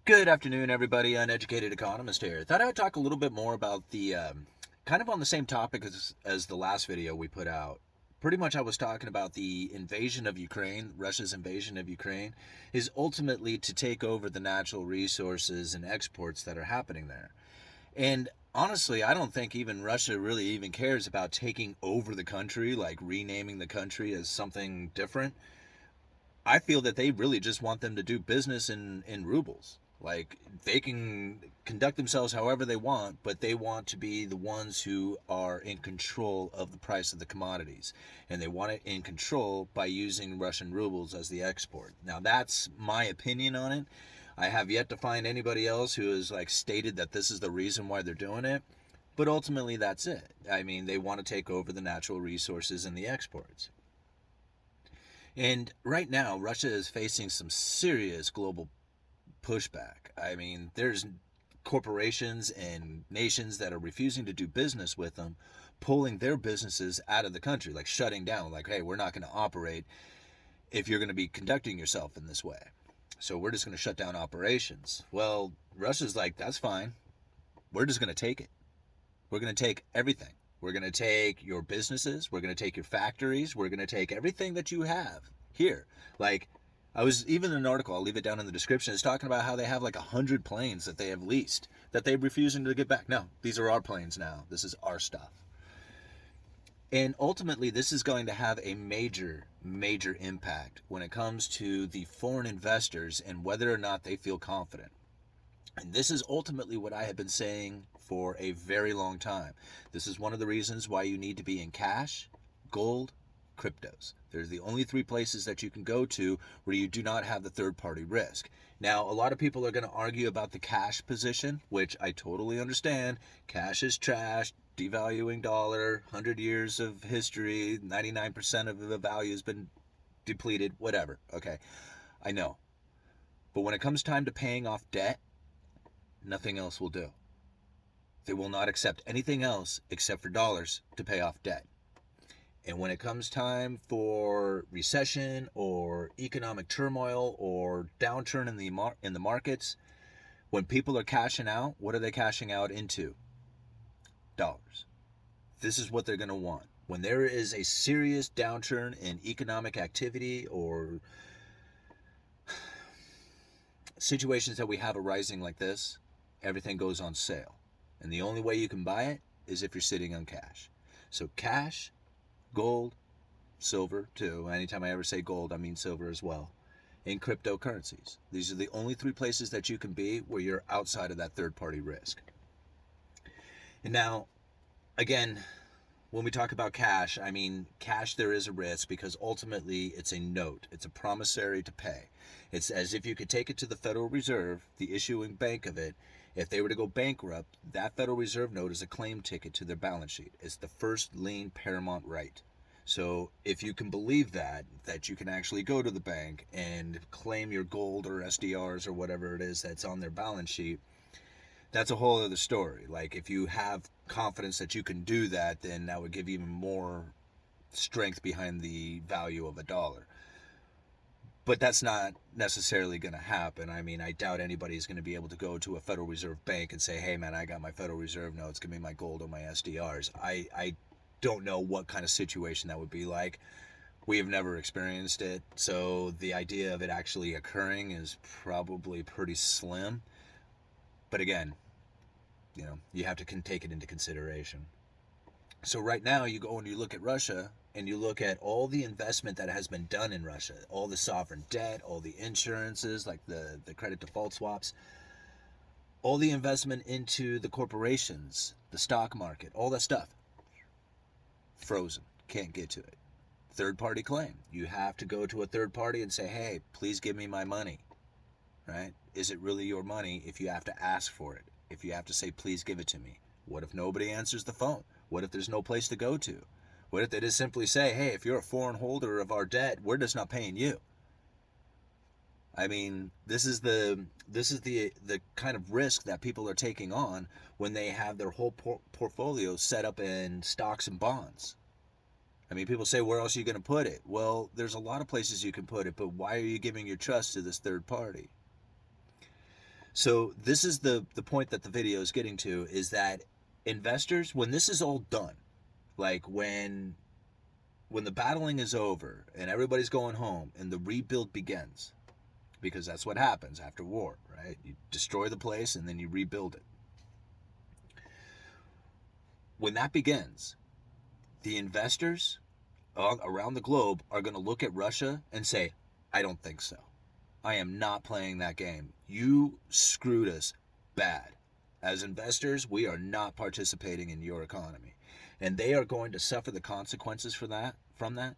Good afternoon, everybody. Uneducated economist here. Thought I would talk a little bit more about the kind of on the same topic as the last video we put out. Pretty much, I was talking about the invasion of Ukraine. Russia's invasion of Ukraine is ultimately to take over the natural resources and exports that are happening there. And honestly, I don't think even Russia really even cares about taking over the country, like renaming the country as something different. I feel that they really just want them to do business in rubles. Like, they can conduct themselves however they want, but they want to be the ones who are in control of the price of the commodities. And they want it in control by using Russian rubles as the export. Now, that's my opinion on it. I have yet to find anybody else who has stated that this is the reason why they're doing it. But ultimately, that's it. I mean, they want to take over the natural resources and the exports. And right now, Russia is facing some serious global pushback. I mean, there's corporations and nations that are refusing to do business with them, pulling their businesses out of the country, like shutting down, like, hey, we're not going to operate if you're going to be conducting yourself in this way. So we're just going to shut down operations. Well, Russia's like, that's fine. We're just going to take it. We're going to take everything. We're going to take your businesses. We're going to take your factories. We're going to take everything that you have here. Like, I was even in an article, I'll leave it down in the description, it's talking about how they have 100 planes that they have leased that they're refusing to get back. No, these are our planes now. This is our stuff. And ultimately, this is going to have a major, major impact when it comes to the foreign investors and whether or not they feel confident. And this is ultimately what I have been saying for a very long time. This is one of the reasons why you need to be in cash, gold, cryptos. There's the only three places that you can go to where you do not have the third-party risk. Now, a lot of people are going to argue about the cash position, which I totally understand. Cash is trash, devaluing dollar, 100 years of history, 99% of the value has been depleted, whatever. Okay, I know. But when it comes time to paying off debt, nothing else will do. They will not accept anything else except for dollars to pay off debt. And when it comes time for recession or economic turmoil or downturn in the markets, when people are cashing out, what are they cashing out into? Dollars. This is what they're going to want. When there is a serious downturn in economic activity or situations that we have arising like this, everything goes on sale. And the only way you can buy it is if you're sitting on cash. So cash, gold, silver too. Anytime I ever say gold, I mean silver as well. And cryptocurrencies. These are the only three places that you can be where you're outside of that third-party risk. And now, again, when we talk about cash, I mean, cash, there is a risk because ultimately it's a note. It's a promissory to pay. It's as if you could take it to the Federal Reserve, the issuing bank of it. If they were to go bankrupt, that Federal Reserve note is a claim ticket to their balance sheet. It's the first lien paramount right. So if you can believe that you can actually go to the bank and claim your gold or SDRs or whatever it is that's on their balance sheet, that's a whole other story. Like, if you have confidence that you can do that, then that would give you even more strength behind the value of a dollar. But that's not necessarily going to happen. I mean, I doubt anybody's going to be able to go to a Federal Reserve bank and say, hey, man, I got my Federal Reserve notes. Give me my gold or my SDRs. I don't know what kind of situation that would be like. We have never experienced it. So the idea of it actually occurring is probably pretty slim. But again, you have to take it into consideration. So right now, you go and you look at Russia, and you look at all the investment that has been done in Russia, all the sovereign debt, all the insurances, like the credit default swaps, all the investment into the corporations, the stock market, all that stuff, frozen. Can't get to it. Third-party claim. You have to go to a third party and say, hey, please give me my money. Right? Is it really your money if you have to ask for it? If you have to say, please give it to me? What if nobody answers the phone? What if there's no place to go to? What if they just simply say, hey, if you're a foreign holder of our debt, we're just not paying you? I mean, this is the kind of risk that people are taking on when they have their whole portfolio set up in stocks and bonds. I mean, people say, where else are you going to put it? Well, there's a lot of places you can put it, but why are you giving your trust to this third party? So this is the point that the video is getting to, is that investors, when this is all done, like when the battling is over and everybody's going home and the rebuild begins, because that's what happens after war, right? You destroy the place and then you rebuild it. When that begins, the investors around the globe are going to look at Russia and say, I don't think so. I am not playing that game. You screwed us bad. As investors, we are not participating in your economy. And they are going to suffer the consequences from that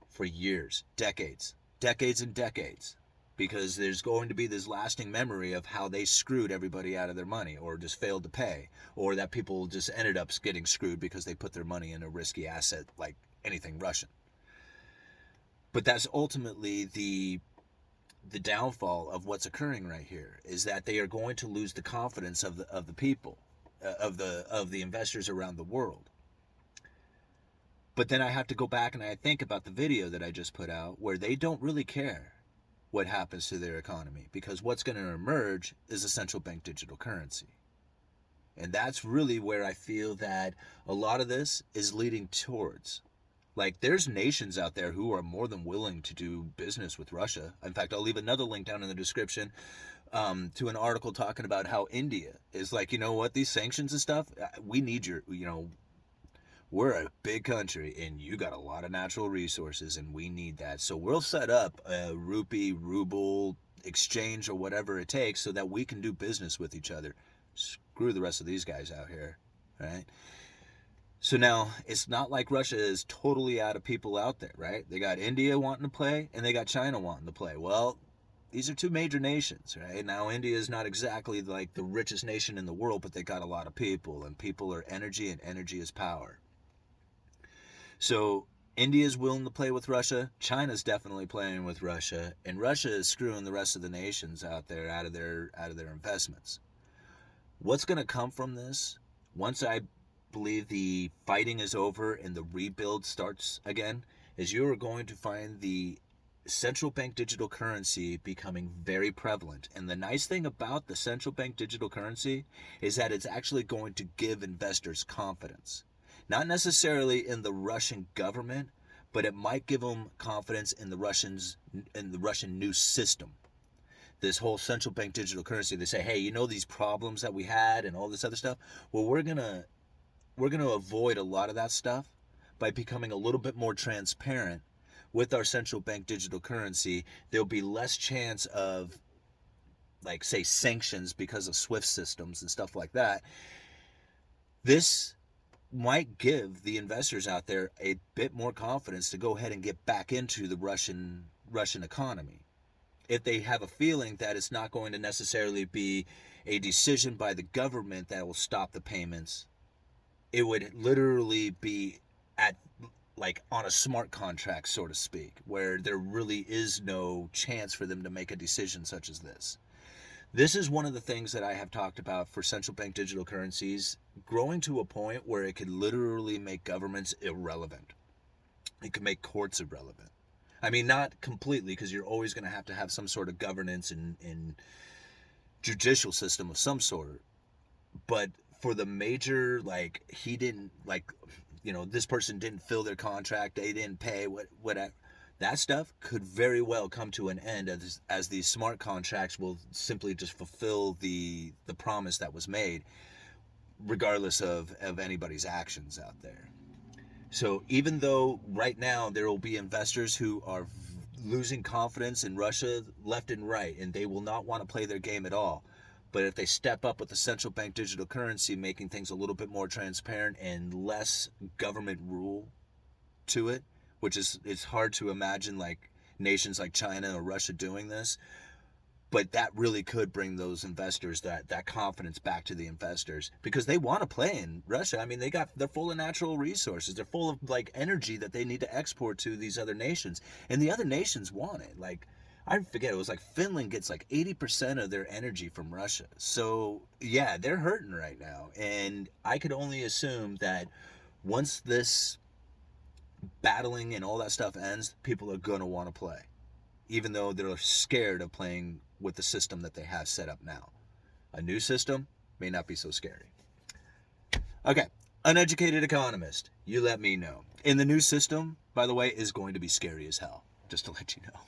for years, decades and decades. Because there's going to be this lasting memory of how they screwed everybody out of their money, or just failed to pay, or that people just ended up getting screwed because they put their money in a risky asset like anything Russian. But that's ultimately the downfall of what's occurring right here, is that they are going to lose the confidence of the people, of the investors around the world. But then I have to go back and I think about the video that I just put out, where they don't really care what happens to their economy, because what's going to emerge is a central bank digital currency. And that's really where I feel that a lot of this is leading towards. Like, there's nations out there who are more than willing to do business with Russia. In fact, I'll leave another link down in the description to an article talking about how India is like, you know what, these sanctions and stuff, we need your, we're a big country and you got a lot of natural resources and we need that. So we'll set up a rupee, ruble exchange or whatever it takes so that we can do business with each other. Screw the rest of these guys out here, right? So now, it's not like Russia is totally out of people out there, right? They got India wanting to play, and they got China wanting to play. Well, these are two major nations, right? Now, India is not exactly like the richest nation in the world, but they got a lot of people, and people are energy, and energy is power. So, India is willing to play with Russia. China's definitely playing with Russia, and Russia is screwing the rest of the nations out there out of their investments. What's going to come from this, once I believe the fighting is over and the rebuild starts again, is you are going to find the central bank digital currency becoming very prevalent. And the nice thing about the central bank digital currency is that it's actually going to give investors confidence. Not necessarily in the Russian government, but it might give them confidence in the Russian new system. This whole central bank digital currency, they say, hey, you know these problems that we had and all this other stuff? Well, we're going to avoid a lot of that stuff by becoming a little bit more transparent with our central bank digital currency. There'll be less chance of, like, say, sanctions because of SWIFT systems and stuff like that. This might give the investors out there a bit more confidence to go ahead and get back into the Russian economy. If they have a feeling that it's not going to necessarily be a decision by the government that will stop the payments, it would literally be at, like, on a smart contract, so to speak, where there really is no chance for them to make a decision such as this. This is one of the things that I have talked about for central bank digital currencies growing to a point where it could literally make governments irrelevant. It could make courts irrelevant. I mean, not completely, because you're always going to have some sort of governance and judicial system of some sort. But for the major, like, he didn't, like, this person didn't fill their contract, they didn't pay, whatever, that stuff could very well come to an end as these smart contracts will simply just fulfill the promise that was made, regardless of anybody's actions out there. So even though right now there will be investors who are losing confidence in Russia left and right, and they will not want to play their game at all, but if they step up with the central bank digital currency, making things a little bit more transparent and less government rule to it, which is, it's hard to imagine like nations like China or Russia doing this, but that really could bring those investors that confidence back to the investors, because they want to play in Russia. I mean, they're full of natural resources, they're full of like energy that they need to export to these other nations, and the other nations want it. Like, I forget, it was like Finland gets like 80% of their energy from Russia. So yeah, they're hurting right now, and I could only assume that once this battling and all that stuff ends, people are gonna want to play, even though they're scared of playing with the system that they have set up now. A new system may not be so scary. Okay, uneducated economist, you let me know. And the new system, by the way, is going to be scary as hell, just to let you know.